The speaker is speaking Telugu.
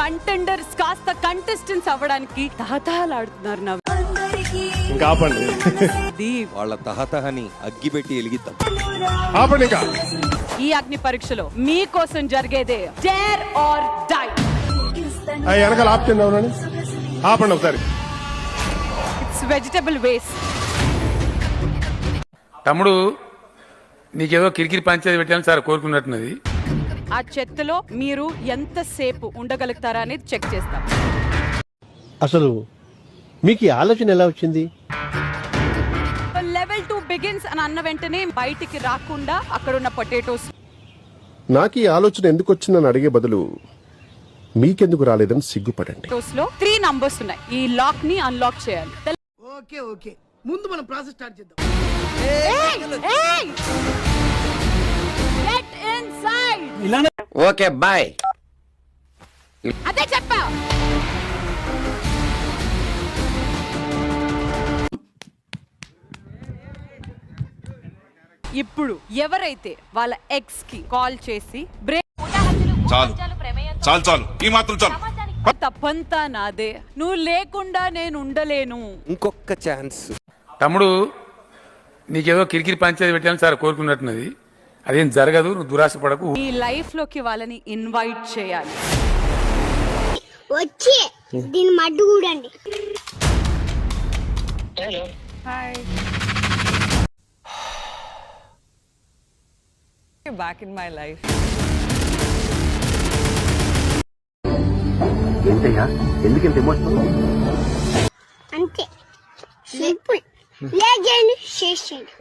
కంటెండర్స్ కాస్త కంటెస్టెంట్స్ అవ్వడానికి తహతహలాడుతున్నారు నవ్వు. ఇంకా ఆపండి. వాళ్ళ తహతహని అగ్గిపెట్టి ఎలిగిద్దాం. ఆపండి ఇంకా. ఈ అగ్ని పరీక్షలో మీకోసం జరిగేదే డేర్ ఆర్ డై. వెనకాల ఆప్షన్ అవునండి. ఆపండి ఒకసారి. It's vegetable waste. తమ్ముడు నీకేదో కిరికిరి పంచాయతీ పెట్టాలని సార్ కోరుకున్నట్టున్నది. ఆ చెత్తలో మీరు ఎంతసేపు ఉండగలుగుతారా అనేది చెక్ చేస్తాం. అసలు మీకు ఈ ఆలోచన ఎలా వచ్చింది? లెవెల్ 2 బిగిన్స్ అని అన్న వెంటనే బయటికి రాకుండా అక్కడ ఉన్న పొటాటోస్. నాకు ఈ ఆలోచన ఎందుకు వచ్చిందని అడిగే బదులు మీకెందుకు రాలేదని సిగ్గుపడండి. లో 3 నంబర్స్ ఉన్నాయి. ఈ లాక్ ని అన్లాక్ చేయాలి. ఓకే ఓకే, ముందు మనం ప్రాసెస్ స్టార్ట్ చేద్దాం. Get inside. Okay bye. అదే చెప్పా. ఇప్పుడు ఎవరైతే వాళ్ళ ఎక్స్ కి కాల్ చేసి బ్రేక్ చాలు చాలు చాలు ఈ మాత్రం చాలు. తప్పంతా నాదే, నువ్వు లేకుండా నేను ఉండలేను. ఇంకొక ఛాన్స్. తమ్ముడు నీకేదో కిరికిరి పంచాయతీ పెట్టాలని సార్ కోరుకున్నట్టున్నది. అదేం జరగదు, నువ్వు దురాశ పడకు. ఈ లైఫ్ లోకి వాళ్ళని ఇన్వైట్ చేయాలి. వచ్చి దీని మడ్డు కూడండి. Hi. Back in my life. ఎందుకంత ఎమోషనల్? అంతే సింపుల్. లేదండి చేసేయండి.